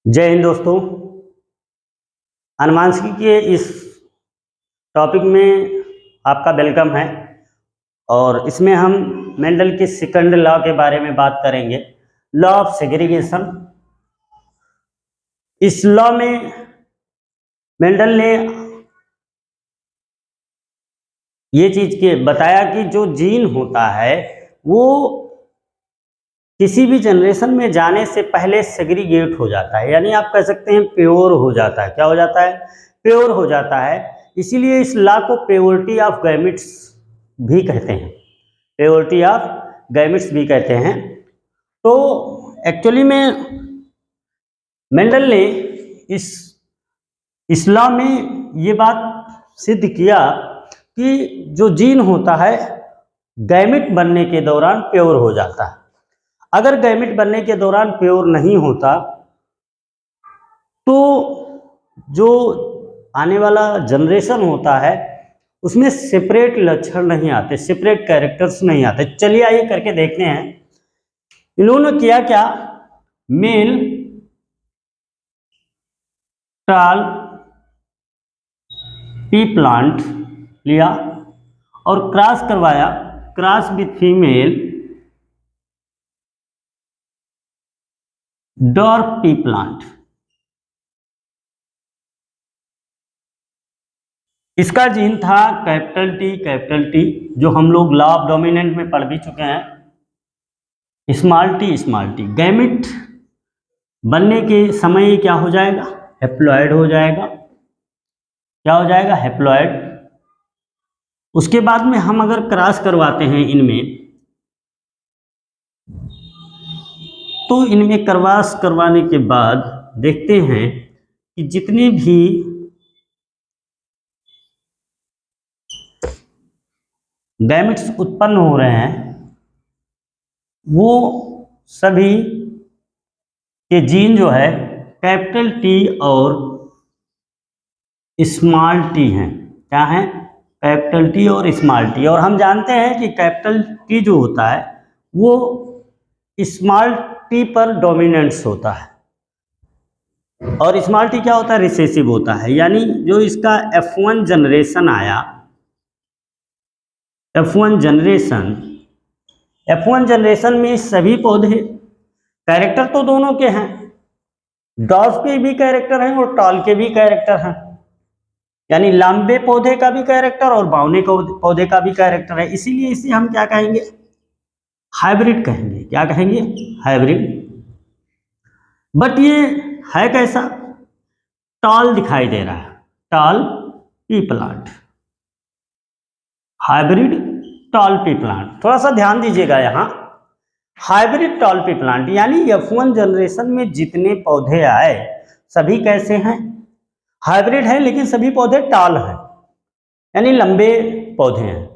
जय हिंद दोस्तों। अनुवांशिकी के इस टॉपिक में आपका वेलकम है और इसमें हम मेंडल के सेकंड लॉ के बारे में बात करेंगे, लॉ ऑफ सेग्रीगेशन। इस लॉ में मेंडल ने ये चीज के बताया कि जो जीन होता है वो किसी भी जनरेशन में जाने से पहले सेग्रीगेट हो जाता है, यानी आप कह सकते हैं प्योर हो जाता है। क्या हो जाता है? प्योर हो जाता है। इसीलिए इस लॉ को प्योरिटी ऑफ गैमेट्स भी कहते हैं, प्योरिटी ऑफ गैमेट्स भी कहते हैं। तो एक्चुअली में मेंडल ने इस लॉ में ये बात सिद्ध किया कि जो जीन होता है गैमेट बनने के दौरान प्योर हो जाता है। अगर गैमेट बनने के दौरान प्योर नहीं होता तो जो आने वाला जनरेशन होता है उसमें सेपरेट लक्षण नहीं आते, सेपरेट कैरेक्टर्स नहीं आते। चलिए आइए करके देखते हैं इन्होंने किया क्या। मेल टाल पी प्लांट लिया और क्रॉस करवाया, cross with female dwarf P plant. इसका जीन था कैपिटल टी, जो हम लोग लॉ ऑफ डोमिनेंट में पढ़ भी चुके हैं। स्मॉल टी गैमेट बनने के समय क्या हो जाएगा? हैप्लॉइड हो जाएगा। क्या हो जाएगा? हैप्लॉइड। उसके बाद में हम अगर क्रॉस करवाते हैं इनमें, तो इनमें क्रॉस करवाने के बाद देखते हैं कि जितने भी गैमेट्स उत्पन्न हो रहे हैं वो सभी के जीन जो है कैपिटल टी और स्मॉल टी हैं। क्या है? कैपिटल टी और स्मॉल टी। और हम जानते हैं कि कैपिटल टी जो होता है वो स्मॉल टी पर डोमिनेंस होता है और स्मॉल टी क्या होता है? रिसेसिव होता है। यानी जो इसका F1 जनरेशन आया, F1 जनरेशन में सभी पौधे, कैरेक्टर तो दोनों के हैं, डॉर्फ के भी कैरेक्टर हैं और टॉल के भी कैरेक्टर हैं। यानी लंबे पौधे का भी कैरेक्टर और बावने पौधे का भी कैरेक्टर है। इसीलिए इसे हम क्या कहेंगे? हाइब्रिड कहेंगे। क्या कहेंगे? हाइब्रिड। बट ये है कैसा? टॉल दिखाई दे रहा है, toll pea plant, hybrid tall pea plant. थोड़ा सा ध्यान दीजिएगा यहाँ, हाइब्रिड टॉल पी प्लांट यानी F1 जनरेशन में जितने पौधे आए सभी कैसे हैं? हाइब्रिड है, लेकिन सभी पौधे टॉल हैं, यानी लंबे पौधे हैं।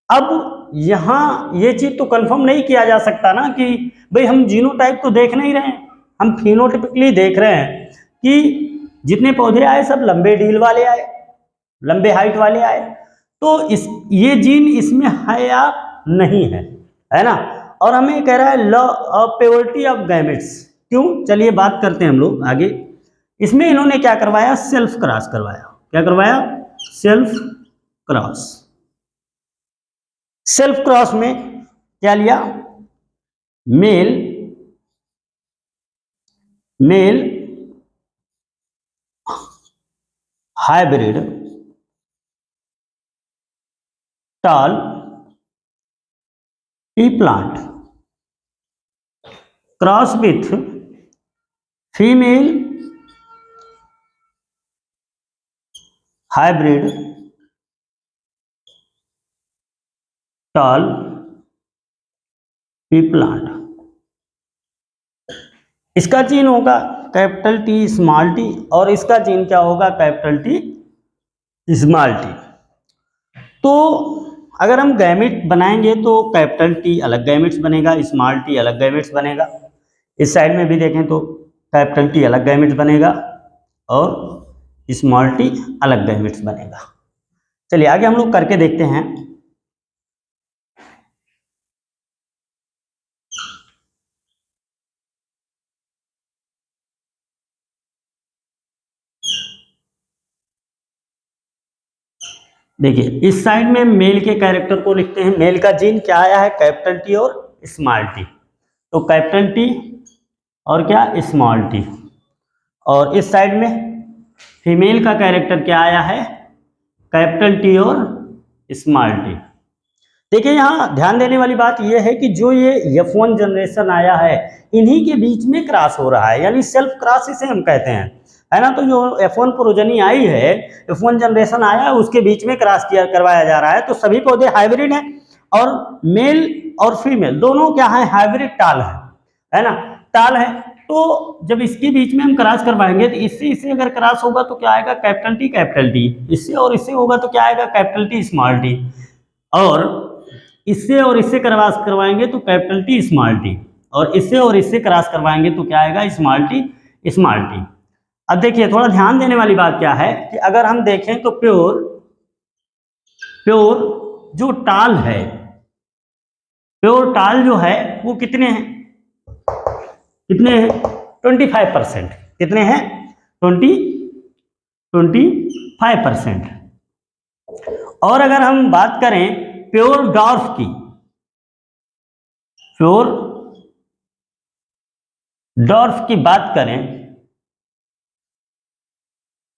अब यहाँ ये चीज तो कंफर्म नहीं किया जा सकता ना कि भाई हम जीनोटाइप तो देख नहीं रहे हैं, हम फिनोटाइपिकली देख रहे हैं कि जितने पौधे आए सब लंबे डील वाले आए, लंबे हाइट वाले आए। तो ये जीन इसमें है या नहीं है, है ना? और हमें कह रहा है law of purity of gametes. क्यों? चलिए बात करते हैं हम लोग आगे। इसमें इन्होंने क्या करवाया? सेल्फ क्रॉस करवाया। क्या करवाया? Self cross. सेल्फ क्रॉस में क्या लिया? Male hybrid tall pea plant cross with female hybrid tall pea plant. इसका जीन होगा कैपिटल टी स्मॉल टी और इसका जीन क्या होगा? Capital T small T. तो अगर हम गैमेट बनाएंगे तो कैपिटल टी अलग गैमेट्स बनेगा, स्मॉल टी अलग गैमेट्स बनेगा। इस साइड में भी देखें तो कैपिटल टी अलग गैमेट्स बनेगा और स्मॉल टी अलग गैमेट्स बनेगा। चलिए आगे हम लोग करके देखते हैं। देखिए इस साइड में मेल के कैरेक्टर को लिखते हैं। मेल का जीन क्या आया है, कैपिटल टी और स्मॉल टी। तो कैपिटल टी और क्या, स्मॉल टी। और इस साइड में फीमेल का कैरेक्टर क्या आया है, कैपिटल टी और स्मॉल टी। देखिए यहाँ ध्यान देने वाली बात यह है कि जो ये F1 जनरेशन आया है इन्हीं के बीच में क्रॉस हो रहा है, यानी सेल्फ क्रॉस इसे हम कहते हैं, है ना। तो जो F1 प्रोजनी आई है, F1 जनरेशन आया है, उसके बीच में क्रॉस करवाया जा रहा है। तो सभी पौधे हाइब्रिड हैं और मेल और फीमेल दोनों क्या है, हाइब्रिड टाल है ना, टाल है। तो जब इसके बीच में हम क्रॉस करवाएंगे तो इससे इससे अगर क्रॉस होगा तो क्या आएगा, कैपिटल टी, इससे और इससे होगा तो क्या आएगा, कैपिटल टी स्मॉल टी, और इससे और इससे क्रॉस करवाएंगे तो कैपिटल टी स्मॉल टी, और इससे और इससे क्रॉस करवाएंगे तो क्या आएगा, स्मॉल टी स्मॉल टी। अब देखिए थोड़ा ध्यान देने वाली बात क्या है कि अगर हम देखें तो प्योर जो टाल है, प्योर टाल जो है वो कितने हैं, 25%। कितने हैं, 25%। और अगर हम बात करें प्योर डॉर्फ की, प्योर डॉर्फ की बात करें,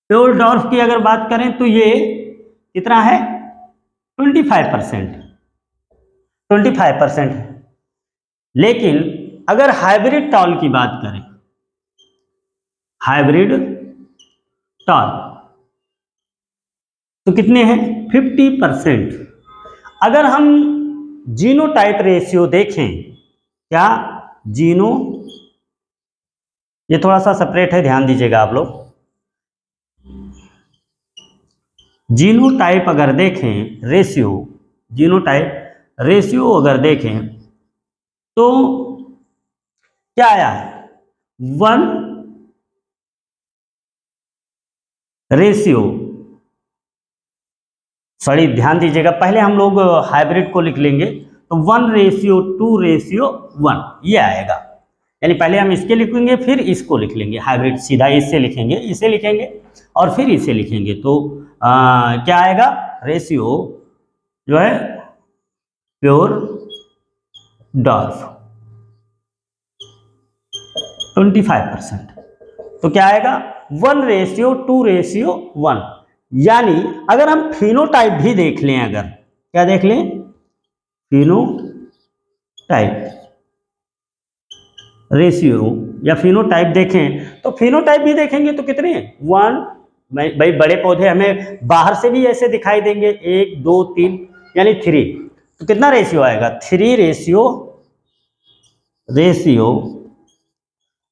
प्योर डॉर्फ की अगर बात करें तो ये कितना है, 25%। लेकिन अगर हाइब्रिड टॉल की बात करें, हाइब्रिड टॉल तो कितने हैं, 50%। अगर हम जीनोटाइप रेशियो देखें, क्या जीनो, ये थोड़ा सा सेपरेट है, ध्यान दीजिएगा आप लोग। जीनोटाइप अगर देखें रेशियो, जीनोटाइप रेशियो अगर देखें तो क्या आया है, 1:, सॉरी ध्यान दीजिएगा, पहले हम लोग हाइब्रिड को लिख लेंगे तो 1:2:1 ये आएगा। यानी पहले हम इसके लिखेंगे फिर इसको लिख लेंगे, हाइब्रिड सीधा इससे लिखेंगे, इसे लिखेंगे और फिर इसे लिखेंगे। तो क्या आएगा, रेशियो जो है प्योर डॉर्फ 25%। तो क्या आएगा, 1:2:1। यानी अगर हम फिनोटाइप भी देख लें, अगर क्या देख लें, फिनोटाइप रेशियो या फिनोटाइप देखें तो फिनोटाइप भी देखेंगे तो कितने, 1, भाई बड़े पौधे हमें बाहर से भी ऐसे दिखाई देंगे, 1, 2, 3 यानी 3। तो कितना रेशियो आएगा, 3:रेशियो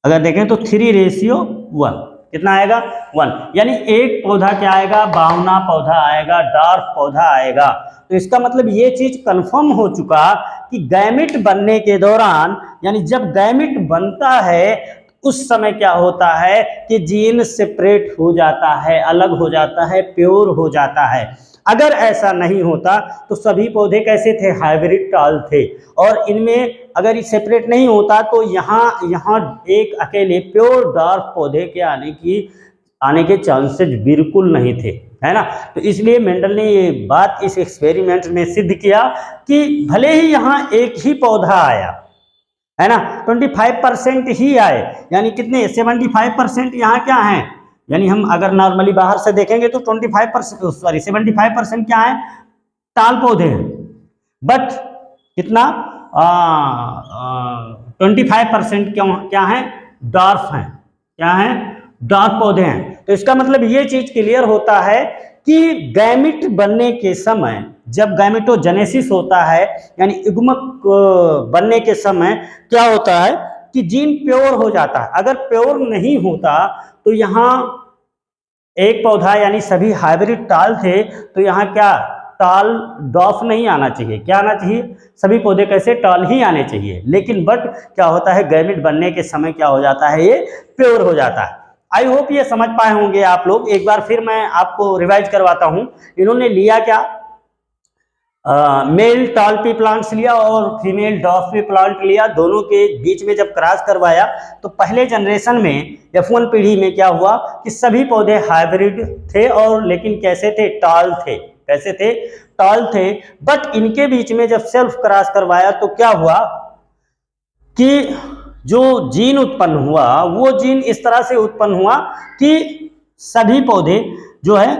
अगर देखें तो 3:1 कितना आएगा, 1। यानी एक पौधा क्या आएगा, बावना पौधा आएगा, डॉर्फ पौधा आएगा। तो इसका मतलब ये चीज कंफर्म हो चुका कि गैमिट बनने के दौरान, यानी जब गैमिट बनता है उस समय क्या होता है कि जीन सेपरेट हो जाता है, अलग हो जाता है, प्योर हो जाता है। अगर ऐसा नहीं होता तो सभी पौधे कैसे थे, हाइब्रिड टाल थे। और इनमें अगर ये सेपरेट नहीं होता तो यहाँ एक अकेले प्योर डॉर्फ पौधे के आने के चांसेस बिल्कुल नहीं थे, है ना। तो इसलिए मेंडल ने ये बात इस एक्सपेरिमेंट में सिद्ध किया कि भले ही यहाँ एक ही पौधा आया, है ना, 25% ही आए, यानी कितने, 75% यहाँ क्या है, यानी हम अगर नॉर्मली बाहर से देखेंगे तो 75% क्या है, टाल पौधे हैं। बट कितना, 25% क्या है, डॉर्फ हैं, क्या है, डॉर्फ पौधे हैं। तो इसका मतलब ये चीज क्लियर होता है कि गैमिट बनने के समय, जब गैमेटोजेनेसिस होता है यानी युग्मक बनने के समय क्या होता है कि जीन प्योर हो जाता है। अगर प्योर नहीं होता तो यहाँ एक पौधा यानी सभी हाइब्रिड टाल थे तो यहाँ क्या, टाल डॉर्फ नहीं आना चाहिए, क्या आना चाहिए, सभी पौधे कैसे, टाल ही आने चाहिए। लेकिन बट क्या होता है, गैमिट बनने के समय क्या हो जाता है, ये प्योर हो जाता है। आई होप ये समझ पाए होंगे आप लोग। एक बार फिर मैं आपको रिवाइज करवाता हूँ। इन्होंने लिया क्या, मेल टाल पी प्लांट्स लिया और फीमेल डॉर्फ पी प्लांट लिया, दोनों के बीच में जब क्रॉस करवाया तो पहले जनरेशन में F1 पीढ़ी में क्या हुआ कि सभी पौधे हाइब्रिड थे और लेकिन कैसे थे, टाल थे, कैसे थे, टॉल थे, बट इनके बीच में जब सेल्फ क्रॉस करवाया तो क्या हुआ कि जो जीन उत्पन्न हुआ वो जीन इस तरह से उत्पन्न हुआ कि सभी पौधे जो है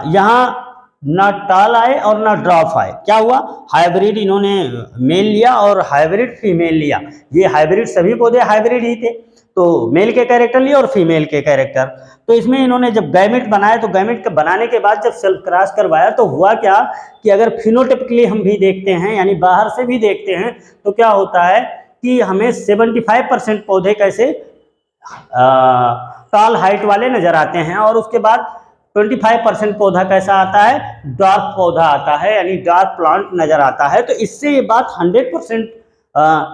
यहाँ ना टॉल आए और ना ड्रॉप आए। क्या हुआ, हाइब्रिड इन्होंने मेल लिया और हाइब्रिड फीमेल लिया। ये हाइब्रिड सभी पौधे हाइब्रिड ही थे, तो मेल के कैरेक्टर लिए और फीमेल के कैरेक्टर। तो इसमें इन्होंने जब गैमेट बनाया तो गैमेट के बनाने के बाद जब सेल्फ क्रॉस करवाया तो हुआ क्या कि अगर फिनोटाइपिकली हम भी देखते हैं यानी बाहर से भी देखते हैं तो क्या होता है कि हमें 75% पौधे कैसे टॉल हाइट वाले नजर आते हैं और उसके बाद 25% पौधा कैसा आता है, डार्क पौधा आता है यानी डार्क प्लांट नजर आता है। तो इससे ये बात 100%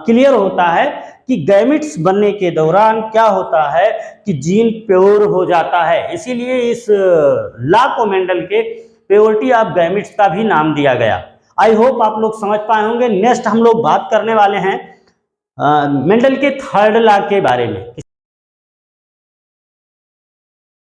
क्लियर होता है कि गैमेट्स बनने के दौरान क्या होता है कि जीन प्योर हो जाता है। इसीलिए इस लॉ को मेंडल के प्योरिटी ऑफ गैमेट्स का भी नाम दिया गया। आई होप आप लोग समझ पाए होंगे। नेक्स्ट हम लोग बात करने वाले हैं मेंडल के थर्ड लॉ के बारे में।